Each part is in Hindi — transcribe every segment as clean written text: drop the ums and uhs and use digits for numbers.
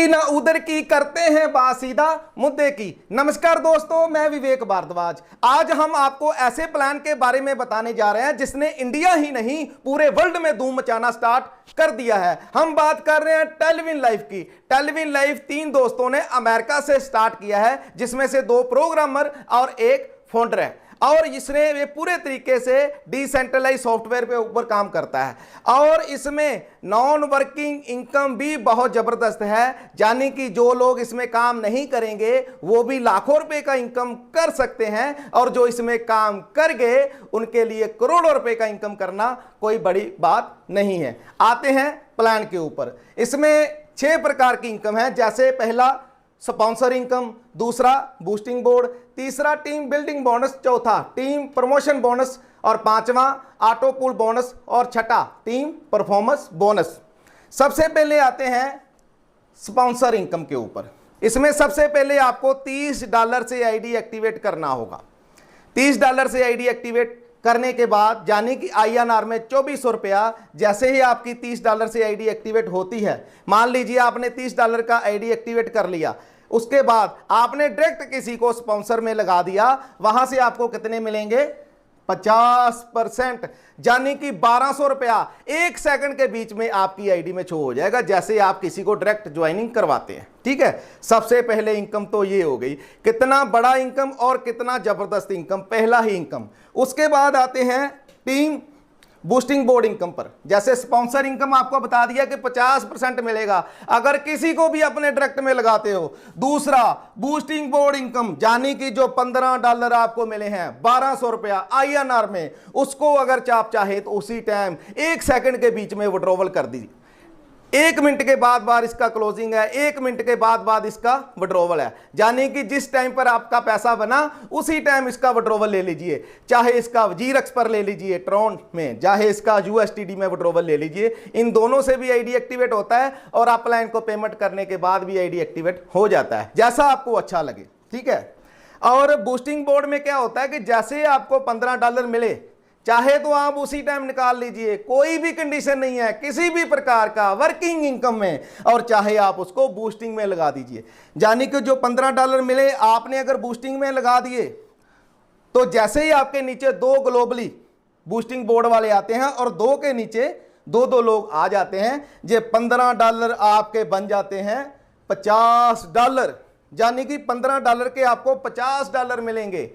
की ना उधर की, करते हैं बात सीधा मुद्दे की। नमस्कार दोस्तों, मैं विवेक भारद्वाज। आज हम आपको ऐसे प्लान के बारे में बताने जा रहे हैं जिसने इंडिया ही नहीं पूरे वर्ल्ड में धूम मचाना स्टार्ट कर दिया है। हम बात कर रहे हैं टेलविन लाइफ की। टेलविन लाइफ 3 दोस्तों ने अमेरिका से स्टार्ट किया है, जिसमें से 2 प्रोग्रामर और 1 फाउंडर है। और इसने ये पूरे तरीके से डिसेंट्रलाइज सॉफ्टवेयर पे ऊपर काम करता है और इसमें नॉन वर्किंग इनकम भी बहुत जबरदस्त है। यानी कि जो लोग इसमें काम नहीं करेंगे वो भी लाखों रुपए का इनकम कर सकते हैं, और जो इसमें काम कर गए उनके लिए करोड़ों रुपए का इनकम करना कोई बड़ी बात नहीं है। आते हैं प्लान के ऊपर। इसमें 6 प्रकार की इनकम है, जैसे पहला स्पॉन्सर इनकम, दूसरा बूस्टिंग बोर्ड, तीसरा टीम बिल्डिंग बोनस, चौथा टीम प्रमोशन बोनस, और 5वां ऑटो पूल बोनस, और छठा टीम परफॉर्मेंस बोनस। सबसे पहले आते हैं स्पॉन्सर इनकम के ऊपर। इसमें सबसे पहले आपको $30 से आईडी एक्टिवेट करना होगा। $30 से आईडी एक्टिवेट करने के बाद, यानी कि INR में 2400 रुपया, जैसे ही आपकी $30 से आईडी एक्टिवेट होती है, मान लीजिए आपने $30 का आईडी एक्टिवेट कर लिया, उसके बाद आपने डायरेक्ट किसी को स्पॉन्सर में लगा दिया, वहां से आपको कितने मिलेंगे? 50%, यानी कि 1200 रुपया 1 सेकंड के बीच में आपकी आईडी में शो हो जाएगा, जैसे आप किसी को डायरेक्ट ज्वाइनिंग करवाते हैं। ठीक है, सबसे पहले इनकम तो ये हो गई। कितना बड़ा इनकम और कितना जबरदस्त इनकम, पहला ही इनकम। उसके बाद आते हैं टीम बूस्टिंग बोर्ड इनकम पर। जैसे स्पॉन्सर इनकम आपको बता दिया कि 50% मिलेगा अगर किसी को भी अपने डायरेक्ट में लगाते हो। दूसरा बूस्टिंग बोर्ड इनकम, यानी कि जो $15 आपको मिले हैं, 1200 रुपया INR में, उसको अगर आप चाहे तो उसी टाइम 1 सेकंड के बीच में विड्रॉवल कर दीजिए। 1 मिनट के बाद इसका क्लोजिंग है, 1 मिनट के बाद इसका विड्रॉवल है। यानी कि जिस टाइम पर आपका पैसा बना उसी टाइम इसका विड्रॉवल ले लीजिए। चाहे इसका जीरक्स पर ले लीजिए ट्रॉन में, चाहे इसका USDT में विड्रॉवल ले लीजिए। इन दोनों से भी आईडी एक्टिवेट होता है और अपलाइन को पेमेंट करने के बाद भी आईडी एक्टिवेट हो जाता है, जैसा आपको अच्छा लगे। ठीक है, और बूस्टिंग बोर्ड में क्या होता है कि जैसे आपको $15 मिले, चाहे तो आप उसी टाइम निकाल लीजिए, कोई भी कंडीशन नहीं है किसी भी प्रकार का वर्किंग इनकम में, और चाहे आप उसको बूस्टिंग में लगा दीजिए। यानी कि जो $15 मिले आपने अगर बूस्टिंग में लगा दिए, तो जैसे ही आपके नीचे 2 ग्लोबली बूस्टिंग बोर्ड वाले आते हैं और 2 के नीचे 2 लोग आ जाते हैं, ये $15 आपके बन जाते हैं $50। यानी कि $15 के आपको $50 मिलेंगे,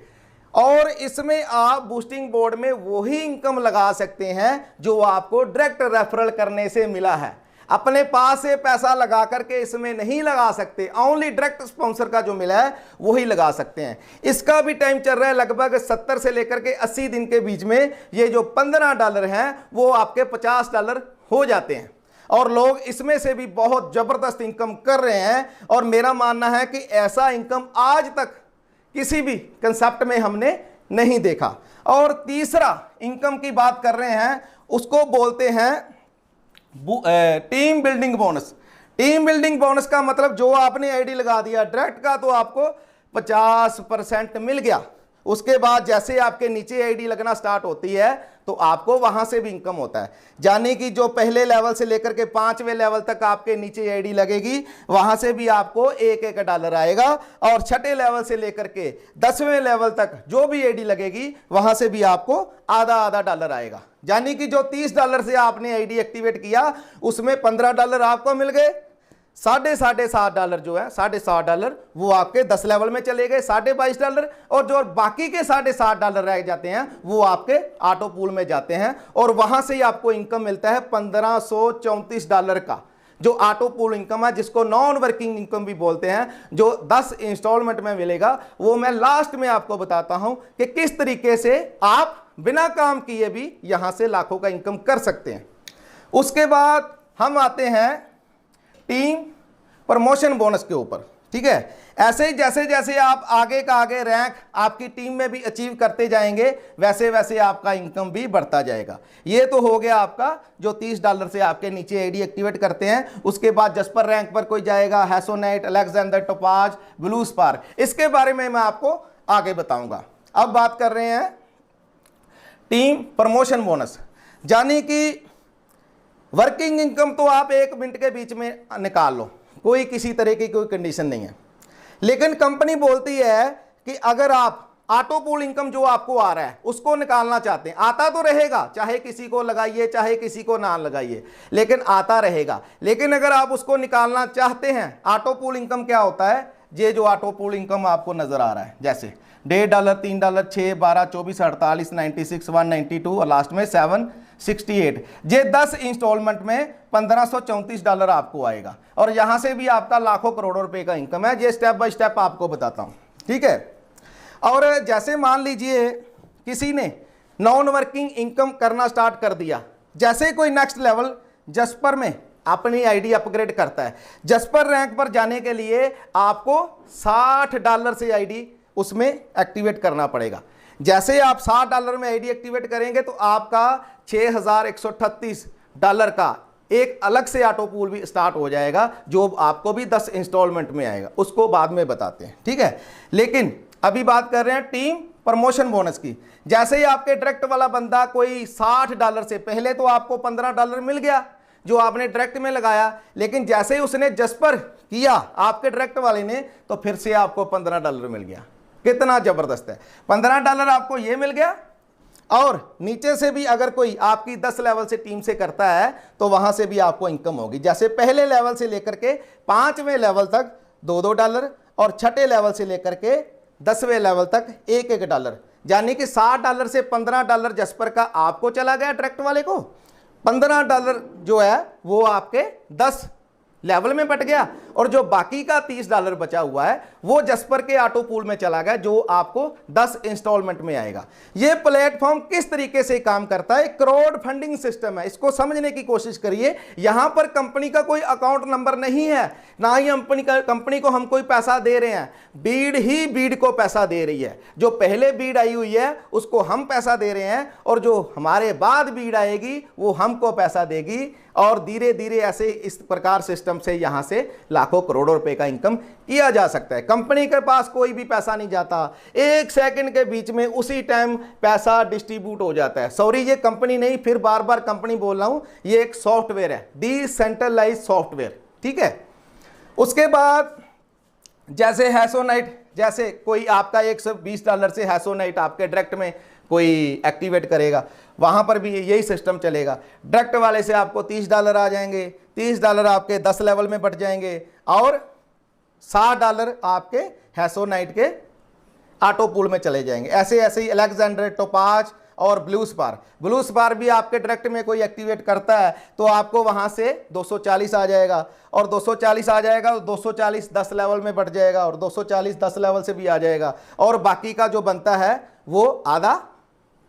और इसमें आप बूस्टिंग बोर्ड में वही इनकम लगा सकते हैं जो आपको डायरेक्ट रेफरल करने से मिला है। अपने पास से पैसा लगा करके इसमें नहीं लगा सकते, ओनली डायरेक्ट स्पॉन्सर का जो मिला है वही लगा सकते हैं। इसका भी टाइम चल रहा है लगभग 70 से लेकर के 80 दिन के बीच में। ये जो $15 हैं वो आपके $50 हो जाते हैं, और लोग इसमें से भी बहुत जबरदस्त इनकम कर रहे हैं। और मेरा मानना है कि ऐसा इनकम आज तक किसी भी कंसेप्ट में हमने नहीं देखा। और तीसरा इनकम की बात कर रहे हैं, उसको बोलते हैं team building bonus. Team building bonus का मतलब जो आपने आईडी लगा दिया डायरेक्ट का, तो आपको 50% मिल गया। उसके बाद जैसे आपके नीचे आईडी लगना स्टार्ट होती है तो आपको वहां से भी इनकम होता है। यानी कि जो पहले लेवल से लेकर के 5वें लेवल तक आपके नीचे आईडी लगेगी, वहां से भी आपको $1 आएगा, और 6ठे लेवल से लेकर के 10वें लेवल तक जो भी आईडी लगेगी वहां से भी आपको आधा डॉलर आएगा। यानी कि जो $30 से आपने आईडी एक्टिवेट किया उसमें $15 आपको मिल गए, $7.5 जो है $7.5 वो आपके 10 लेवल में चले गए, $22.5, और जो बाकी के $7.5 रह जाते हैं वो आपके ऑटो पूल में जाते हैं, और वहां से ही आपको इनकम मिलता है $1534 का, जो ऑटो पूल इनकम है, जिसको नॉन वर्किंग इनकम भी बोलते हैं, जो 10 इंस्टॉलमेंट में मिलेगा। वो मैं लास्ट में आपको बताता हूं कि किस तरीके से आप बिना काम किए भी यहां से लाखों का इनकम कर सकते हैं। उसके बाद हम आते हैं टीम प्रमोशन बोनस के ऊपर। ठीक है, ऐसे ही जैसे जैसे आप आगे का आगे रैंक आपकी टीम में भी अचीव करते जाएंगे, वैसे वैसे आपका इनकम भी बढ़ता जाएगा। ये तो हो गया आपका जो $30 से आपके नीचे आईडी एक्टिवेट करते हैं। उसके बाद जस्पर रैंक पर कोई जाएगा, हैसोनेट, अलेक्जेंडर, टोपाज, ब्लू स्पार, इसके बारे में मैं आपको आगे बताऊंगा। अब बात कर रहे हैं टीम प्रमोशन बोनस, यानी कि वर्किंग इनकम तो आप 1 मिनट के बीच में निकाल लो, कोई किसी तरह की कोई कंडीशन नहीं है। लेकिन कंपनी बोलती है कि अगर आप ऑटो पूल इनकम जो आपको आ रहा है उसको निकालना चाहते हैं, आता तो रहेगा, चाहे किसी को लगाइए चाहे किसी को ना लगाइए, लेकिन आता रहेगा। लेकिन अगर आप उसको निकालना चाहते हैं, ऑटो पूल इनकम क्या होता है, ये जो ऑटो पूल इनकम आपको नजर आ रहा है, जैसे $1.5, $3, 6, 12, 24, 48, 96, 192 और लास्ट में 768, ये 10 इंस्टॉलमेंट में $1534 आपको आएगा। और यहां से भी आपका लाखों करोड़ों रुपए का इनकम है। ये स्टेप बाय स्टेप आपको बताता हूं, ठीक है। और जैसे मान लीजिए किसी ने नॉन वर्किंग इनकम करना स्टार्ट कर दिया, जैसे कोई नेक्स्ट लेवल जस्पर में अपनी आईडी अपग्रेड करता है, जस्पर रैंक पर जाने के लिए आपको $60 से आईडी उसमें एक्टिवेट करना पड़ेगा। जैसे आप $60 में आईडी एक्टिवेट करेंगे तो आपका $6138 का एक अलग से ऑटो पूल भी स्टार्ट हो जाएगा, जो आपको भी 10 इंस्टॉलमेंट में आएगा, उसको बाद में बताते हैं, ठीक है। लेकिन अभी बात कर रहे हैं टीम प्रमोशन बोनस की। जैसे ही आपके डायरेक्ट वाला बंदा कोई $60 से, पहले तो आपको $15 मिल गया जो आपने डायरेक्ट में लगाया, लेकिन जैसे ही उसने जस्पर किया आपके डायरेक्ट वाले ने, तो फिर से आपको $15 मिल गया। कितना जबरदस्त है, $15 आपको ये मिल गया। और नीचे से भी अगर कोई आपकी 10 लेवल से टीम से करता है तो वहां से भी आपको इनकम होगी। जैसे पहले लेवल से लेकर के 5वें लेवल तक $2 और 6ठे लेवल से लेकर के 10वें लेवल तक $1, यानी कि $60 से $15 जस्पर का आपको चला गया डायरेक्ट वाले को, $15 जो है वो आपके 10 लेवल में बट गया, और जो बाकी का $30 बचा हुआ है वो जस्पर के ऑटो पूल में चला गया, जो आपको 10 इंस्टॉलमेंट में आएगा। ये प्लेटफॉर्म किस तरीके से काम करता है, क्राउड फंडिंग सिस्टम है, इसको समझने की कोशिश करिए। यहां पर कंपनी का कोई अकाउंट नंबर नहीं है, ना ही कंपनी को हम कोई पैसा दे रहे हैं, बीड ही बीड को पैसा दे रही है। जो पहले बीड आई हुई है उसको हम पैसा दे रहे हैं, और जो हमारे बाद बीड आएगी वो हमको पैसा देगी, और धीरे धीरे ऐसे इस प्रकार सिस्टम से यहां से लाखों करोड़ों रुपए का इनकम किया जा सकता है। कंपनी के पास कोई भी पैसा नहीं जाता, 1 सेकंड के बीच में उसी टाइम पैसा डिस्ट्रीब्यूट हो जाता है। सॉरी, ये कंपनी नहीं, फिर बार बार कंपनी बोल रहा हूं, ये एक सॉफ्टवेयर है, डिसेंट्रलाइज सॉफ्टवेयर, ठीक है। उसके बाद जैसे हैसोनाइट, जैसे कोई आपका $120 से हैसोनाइट आपके डायरेक्ट में कोई एक्टिवेट करेगा, वहां पर भी यही सिस्टम चलेगा। डायरेक्ट वाले से आपको $30 आ जाएंगे, $30 आपके 10 लेवल में बट जाएंगे, और $60 आपके हैसोनाइट के ऑटो पूल में चले जाएंगे। ऐसे ऐसे ही अलेक्जेंडर, टोपाज और ब्लू स्पार भी आपके डायरेक्ट में कोई एक्टिवेट करता है तो आपको वहां से 240 आ जाएगा, और 240 आ जाएगा तो 240 10 लेवल में बढ़ जाएगा, और 240 10 लेवल से भी आ जाएगा, और बाकी का जो बनता है वो आधा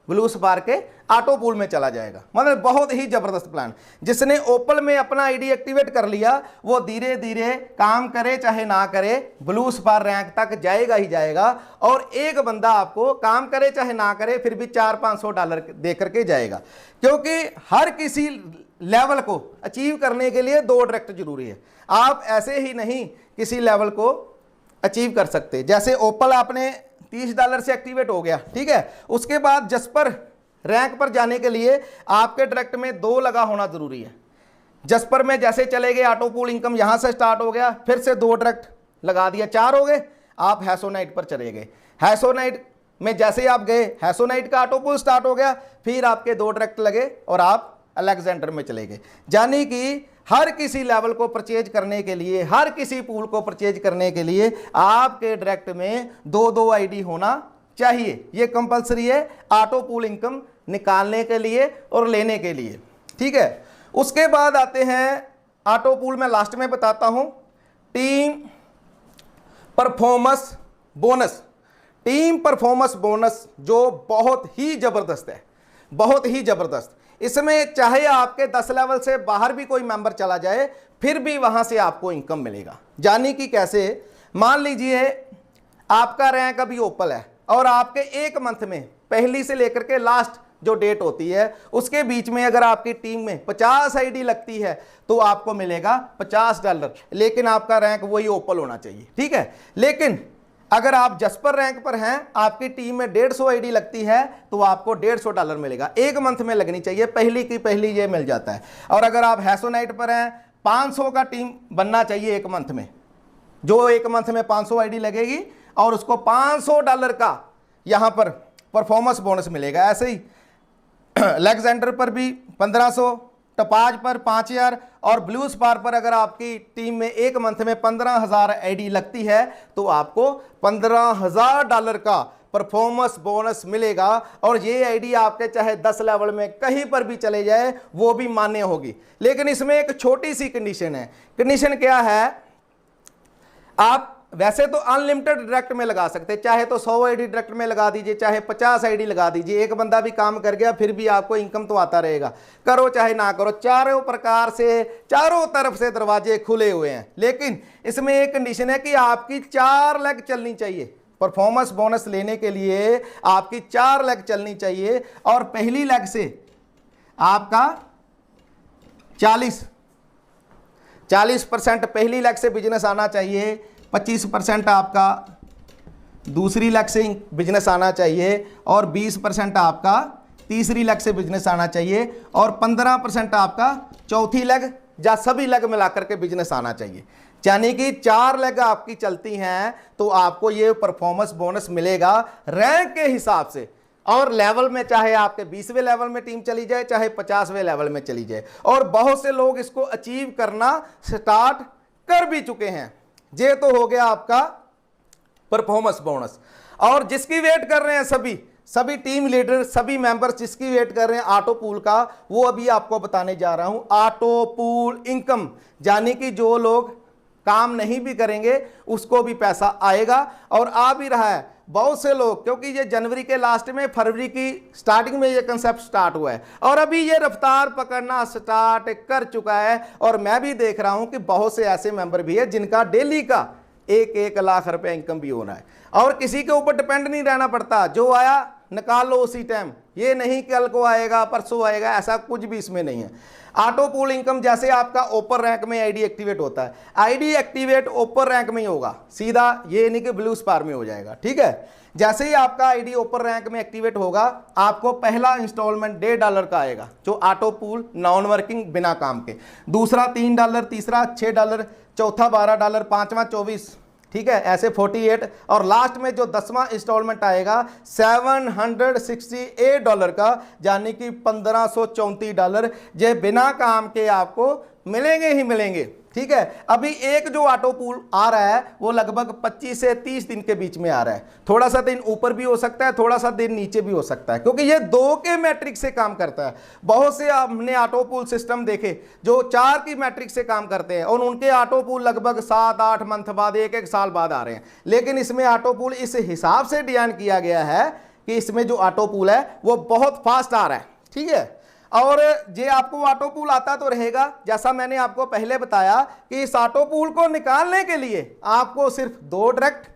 ब्लू स्पार के ऑटो पूल में चला जाएगा। मतलब बहुत ही जबरदस्त प्लान। जिसने ओपल में अपना आईडी एक्टिवेट कर लिया वो धीरे धीरे काम करे चाहे ना करे ब्लू स्पार रैंक तक जाएगा ही जाएगा, और एक बंदा आपको काम करे चाहे ना करे फिर भी $400-500 दे करके जाएगा, क्योंकि हर किसी लेवल को अचीव करने के लिए 2 डायरेक्ट जरूरी है। आप ऐसे ही नहीं किसी लेवल को अचीव कर सकते। जैसे ओपल आपने $30 से एक्टिवेट हो गया, ठीक है, उसके बाद जस्पर रैंक पर जाने के लिए आपके डायरेक्ट में 2 लगा होना जरूरी है। जस्पर में जैसे चले गए ऑटो पूल इनकम यहां से स्टार्ट हो गया, फिर से 2 डायरेक्ट लगा दिया, 4 हो गए, आप हैसोनाइट पर चले गए। हैसोनाइट में जैसे आप गए, हैसोनाइट का ऑटो पूल स्टार्ट हो गया, फिर आपके 2 डायरेक्ट लगे और आप अलेक्जेंडर में चले गए। यानी कि हर किसी लेवल को परचेज करने के लिए, हर किसी पूल को परचेज करने के लिए आपके डायरेक्ट में 2-2 आईडी होना चाहिए। ये कंपलसरी है ऑटो पूल इनकम निकालने के लिए और लेने के लिए, ठीक है। उसके बाद आते हैं ऑटो पूल में लास्ट में बताता हूं team performance bonus. Team performance bonus जो बहुत ही जबरदस्त है, बहुत ही जबरदस्त। इसमें चाहे आपके 10 लेवल से बाहर भी कोई मेंबर चला जाए फिर भी वहां से आपको इनकम मिलेगा। यानी कि कैसे, मान लीजिए आपका रैंक अभी ओपल है और आपके 1 मंथ में पहली से लेकर के लास्ट जो डेट होती है उसके बीच में अगर आपकी टीम में 50 आईडी लगती है तो आपको मिलेगा $50, लेकिन आपका रैंक वही ओपल होना चाहिए, ठीक है। लेकिन अगर आप जस्पर रैंक पर हैं, आपकी टीम में 150 आईडी लगती है तो आपको $150 मिलेगा। 1 मंथ में लगनी चाहिए, पहली की पहली ये मिल जाता है। और अगर आप हैसोनाइट पर हैं, 500 का टीम बनना चाहिए एक मंथ में, जो एक मंथ में 500 आईडी लगेगी और उसको $500 का यहां पर परफॉर्मेंस बोनस मिलेगा। ऐसे ही लेग्जेंडर पर भी 1500, टपाज पर 5000 और ब्लू स्पार पर अगर आपकी टीम में एक मंथ में 15,000 आईडी लगती है तो आपको $15,000 का परफॉर्मेंस बोनस मिलेगा। और ये आईडी आपके चाहे 10 लेवल में कहीं पर भी चले जाए वो भी मान्य होगी। लेकिन इसमें एक छोटी सी कंडीशन है। कंडीशन क्या है, आप वैसे तो अनलिमिटेड डायरेक्ट में लगा सकते हैं, चाहे तो 100 आईडी डायरेक्ट में लगा दीजिए, चाहे 50 आईडी लगा दीजिए, एक बंदा भी काम कर गया फिर भी आपको इनकम तो आता रहेगा, करो चाहे ना करो, चारों प्रकार से चारों तरफ से दरवाजे खुले हुए हैं। लेकिन इसमें एक कंडीशन है कि आपकी 4 लेग चलनी चाहिए। परफॉर्मेंस बोनस लेने के लिए आपकी 4 लेग चलनी चाहिए और पहली लेग से आपका 40% पहली लेग से बिजनेस आना चाहिए, 25% आपका दूसरी लेग से बिजनेस आना चाहिए और 20% आपका तीसरी लेग से बिजनेस आना चाहिए और 15% आपका चौथी लेग या सभी लेग मिलाकर के बिजनेस आना चाहिए। यानी कि 4 लेग आपकी चलती हैं तो आपको ये परफॉर्मेंस बोनस मिलेगा रैंक के हिसाब से। और लेवल में चाहे आपके 20वें लेवल में टीम चली जाए चाहे 50वें लेवल में चली जाए, और बहुत से लोग इसको अचीव करना स्टार्ट कर भी चुके हैं। ये तो हो गया आपका परफॉर्मेंस बोनस। और जिसकी वेट कर रहे हैं सभी टीम लीडर, सभी मेंबर्स जिसकी वेट कर रहे हैं ऑटो पूल का, वो अभी आपको बताने जा रहा हूं। ऑटो पूल इनकम, यानी कि जो लोग काम नहीं भी करेंगे उसको भी पैसा आएगा और आ भी रहा है। बहुत से लोग, क्योंकि ये जनवरी के लास्ट में फरवरी की स्टार्टिंग में ये कंसेप्ट स्टार्ट हुआ है और अभी ये रफ्तार पकड़ना स्टार्ट कर चुका है। और मैं भी देख रहा हूं कि बहुत से ऐसे मेंबर भी है जिनका डेली का 1-1 लाख रुपए इनकम भी होना है और किसी के ऊपर डिपेंड नहीं रहना पड़ता। जो आया निकाल लो उसी टाइम, ये नहीं कल को आएगा परसों आएगा, ऐसा कुछ भी इसमें नहीं है। ऑटो पूल इनकम जैसे आपका ओपन रैंक में आईडी एक्टिवेट होता है, आईडी एक्टिवेट ओपन रैंक में ही होगा, सीधा ये नहीं कि ब्लू स्पार में हो जाएगा। ठीक है, जैसे ही आपका आईडी ओपन रैंक में एक्टिवेट होगा आपको पहला इंस्टॉलमेंट $1.5 का आएगा, जो ऑटो पूल नॉन वर्किंग बिना काम के, दूसरा $3, तीसरा $6, चौथा $12, पांचवा 24, ठीक है, ऐसे 48 और लास्ट में जो 10वां इंस्टॉलमेंट आएगा $768 का, यानी कि $1534 ये बिना काम के आपको मिलेंगे ही मिलेंगे। ठीक है, अभी एक जो ऑटो पूल आ रहा है वो लगभग 25 से 30 दिन के बीच में आ रहा है। थोड़ा सा दिन ऊपर भी हो सकता है, थोड़ा सा दिन नीचे भी हो सकता है, क्योंकि ये 2 के मैट्रिक से काम करता है। बहुत से हमने ऑटो पूल सिस्टम देखे जो 4 की मैट्रिक से काम करते हैं और उनके ऑटो पूल लगभग 7-8 मंथ बाद 1-1 साल बाद आ रहे हैं। लेकिन इसमें ऑटो पूल इस हिसाब से डिजाइन किया गया है कि इसमें जो ऑटो पूल है वो बहुत फास्ट आ रहा है। ठीक है, और ये आपको ऑटो पूल आता तो रहेगा, जैसा मैंने आपको पहले बताया कि इस ऑटो पूल को निकालने के लिए आपको सिर्फ 2 डायरेक्ट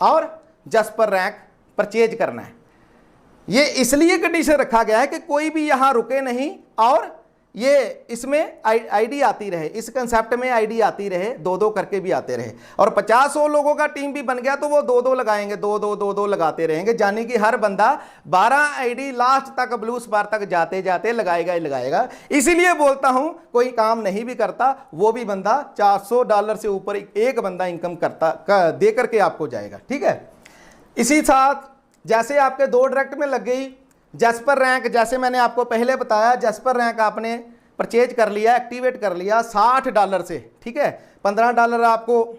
और जस्पर रैंक परचेज करना है। ये इसलिए कंडीशन रखा गया है कि कोई भी यहां रुके नहीं और ये इसमें आईडी आती रहे, इस कंसेप्ट में आईडी आती रहे, 2-2 करके भी आते रहे। और 50-100 लोगों का टीम भी बन गया तो वो 2-2 लगाएंगे, 2-2 लगाते रहेंगे, यानी कि हर बंदा 12 आईडी लास्ट तक ब्लू स्पार तक जाते जाते लगाएगा ही लगाएगा। इसीलिए बोलता हूं कोई काम नहीं भी करता वो भी बंदा $400 से ऊपर एक बंदा इनकम दे करके आपको जाएगा। ठीक है, इसी साथ जैसे आपके 2 डायरेक्ट में लग गई जस्पर रैंक, जैसे मैंने आपको पहले बताया जस्पर रैंक आपने परचेज कर लिया, एक्टिवेट कर लिया $60 से। ठीक है, $15 आपको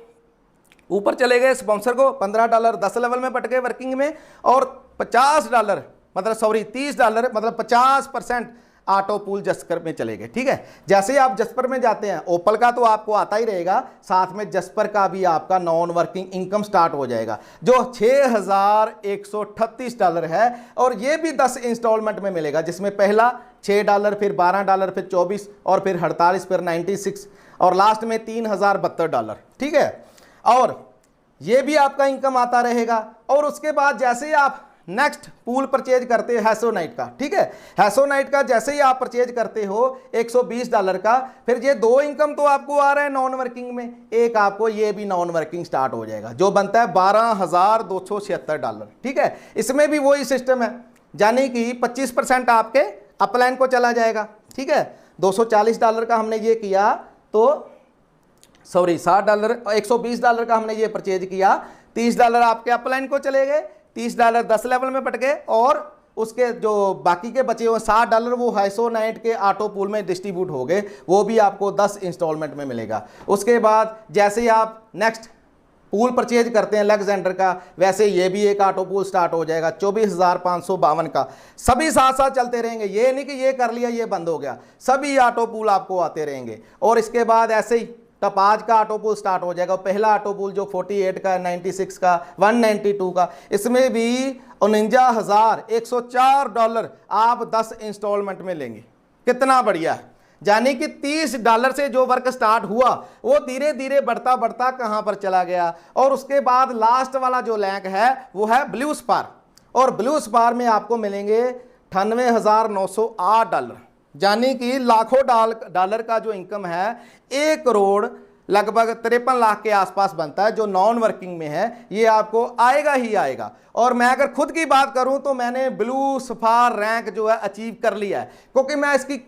ऊपर चले गए स्पॉन्सर को, $15 10 लेवल में बट गए वर्किंग में और $30 मतलब $30 मतलब 50% ऑटो पूल जस्पर में चले गए। ठीक है, जैसे ही आप जस्पर में जाते हैं ओपल का तो आपको आता ही रहेगा, साथ में जस्पर का भी आपका नॉन वर्किंग इनकम स्टार्ट हो जाएगा जो $6138 है और ये भी 10 इंस्टॉलमेंट में मिलेगा, जिसमें पहला $6, फिर $12, फिर 24 और फिर 48, फिर 96 और लास्ट में $3072। ठीक है, और ये भी आपका इनकम आता रहेगा। और उसके बाद जैसे ही आप नेक्स्ट पूल परचेज करते हैं हैसोनाइट का, ठीक है, हैसोनाइट का जैसे ही आप परचेज करते हो $120 का, फिर ये 2 इनकम तो आपको आ रहा है नॉन वर्किंग में, एक आपको ये भी नॉन वर्किंग स्टार्ट हो जाएगा जो बनता है $12,276। ठीक है, इसमें भी वही सिस्टम है, यानी कि 25% आपके अपलाइन को चला जाएगा। ठीक है, $240 का हमने ये किया तो सॉरी $60 $120 का हमने ये परचेज किया, $30 आपके अपलाइन को चले गए, $30 10 लेवल में बट गए, और उसके जो बाकी के बचे हुए $60 वो हाइसोनाइट के ऑटो पूल में डिस्ट्रीब्यूट हो गए, वो भी आपको 10 इंस्टॉलमेंट में मिलेगा। उसके बाद जैसे ही आप नेक्स्ट पूल परचेज करते हैं अलेक्जेंडर का, वैसे ये भी एक ऑटो पूल स्टार्ट हो जाएगा 24,552 का। सभी साथ साथ चलते रहेंगे, ये नहीं कि ये कर लिया ये बंद हो गया, सभी ऑटो पूल आपको आते रहेंगे। और इसके बाद ऐसे ही टपाज का ऑटो पूल स्टार्ट हो जाएगा। पहला ऑटो पूल जो 48 का, 96 का, 192 का, इसमें भी $49,104 आप 10 इंस्टॉलमेंट में लेंगे। कितना बढ़िया है, यानी कि $30 से जो वर्क स्टार्ट हुआ वो धीरे धीरे बढ़ता बढ़ता कहां पर चला गया। और उसके बाद लास्ट वाला जो लैंक है वो है ब्लू स्पार, और ब्लू स्पार में आपको मिलेंगे $98,908, यानी कि लाखों डॉलर का जो इनकम है 1 करोड़ लगभग 53 लाख के आसपास बनता है, जो नॉन वर्किंग में है, ये आपको आएगा ही आएगा। और मैं अगर खुद की बात करूं तो मैंने ब्लू स्पार रैंक जो है अचीव कर लिया है, क्योंकि मैं इसकी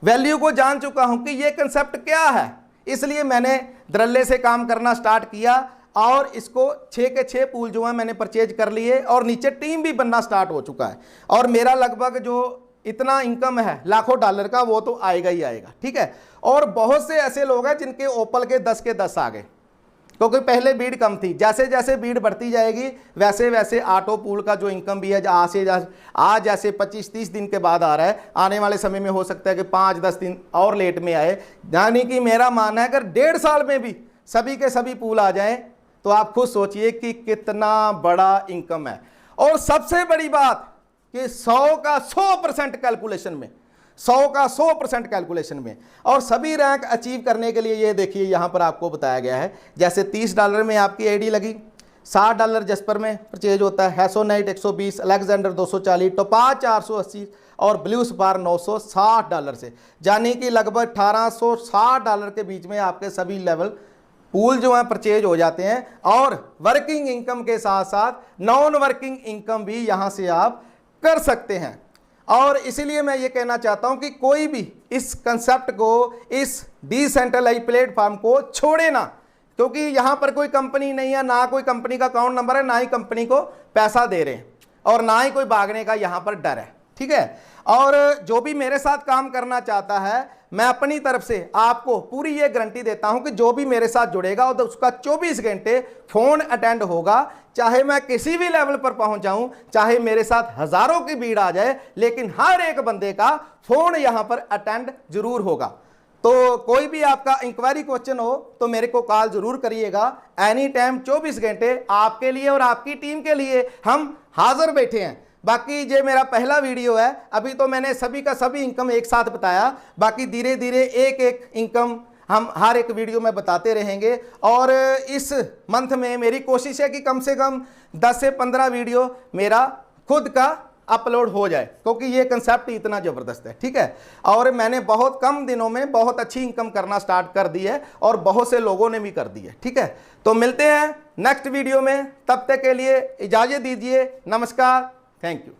वैल्यू को जान चुका हूं कि ये कंसेप्ट क्या है। इसलिए मैंने धड़ल्ले से काम करना स्टार्ट किया, और इसको 6 के 6 पूल जो है मैंने परचेज कर लिए, और नीचे टीम भी बनना स्टार्ट हो चुका है। और मेरा लगभग जो इतना इनकम है लाखों डॉलर का, वो तो आएगा ही आएगा, ठीक है। और बहुत से ऐसे लोग हैं जिनके ओपल के 10 के 10 आ गए, क्योंकि पहले बीड कम थी। जैसे जैसे बीड बढ़ती जाएगी वैसे वैसे ऑटो पूल का जो इनकम भी है आज जैसे 25-30 दिन के बाद आ रहा है, आने वाले समय में हो सकता है कि 5-10 दिन और लेट में आए। यानी कि मेरा मानना है अगर 1.5 साल में भी सभी के सभी पूल आ जाएं तो आप खुद सोचिए कि कितना बड़ा इनकम है। और सबसे बड़ी बात कि 100 का 100% कैलकुलेशन में, 100 का 100% कैलकुलेशन में। और सभी रैंक अचीव करने के लिए ये देखिए यहाँ पर आपको बताया गया है, जैसे $30 में आपकी आईडी लगी, $60 जस्पर में परचेज होता है, हैसोनाइट 120, अलेक्जेंडर 240, टोपाज 480 और ब्लू स्पार $960 से, यानी कि लगभग $1,860 के बीच में आपके सभी लेवल पूल जो है परचेज हो जाते हैं। और वर्किंग इनकम के साथ साथ नॉन वर्किंग इनकम भी यहाँ से आप कर सकते हैं। और इसीलिए मैं ये कहना चाहता हूं कि कोई भी इस कंसेप्ट को, इस डिसेंट्रलाइज प्लेटफॉर्म को छोड़े ना, क्योंकि यहां पर कोई कंपनी नहीं है, ना कोई कंपनी का अकाउंट नंबर है, ना ही कंपनी को पैसा दे रहे हैं, और ना ही कोई भागने का यहां पर डर है, ठीक है। और जो भी मेरे साथ काम करना चाहता है, मैं अपनी तरफ से आपको पूरी ये गारंटी देता हूं कि जो भी मेरे साथ जुड़ेगा और उसका 24 घंटे फोन अटेंड होगा, चाहे मैं किसी भी लेवल पर पहुंच जाऊं, चाहे मेरे साथ हजारों की भीड़ आ जाए, लेकिन हर एक बंदे का फोन यहां पर अटेंड जरूर होगा। तो कोई भी आपका इंक्वायरी क्वेश्चन हो तो मेरे को कॉल जरूर करिएगा, एनी टाइम 24 घंटे आपके लिए और आपकी टीम के लिए हम हाजिर बैठे हैं। बाकी ये मेरा पहला वीडियो है, अभी तो मैंने सभी का सभी इनकम एक साथ बताया, बाकी धीरे धीरे एक एक इनकम हम हर एक वीडियो में बताते रहेंगे। और इस मंथ में मेरी कोशिश है कि कम से कम 10 से 15 वीडियो मेरा खुद का अपलोड हो जाए, क्योंकि ये कंसेप्ट इतना ज़बरदस्त है, ठीक है। और मैंने बहुत कम दिनों में बहुत अच्छी इनकम करना स्टार्ट कर दी है, और बहुत से लोगों ने भी कर दी है, ठीक है। तो मिलते हैं नेक्स्ट वीडियो में, तब तक के लिए इजाज़त दीजिए, नमस्कार, थैंक यू।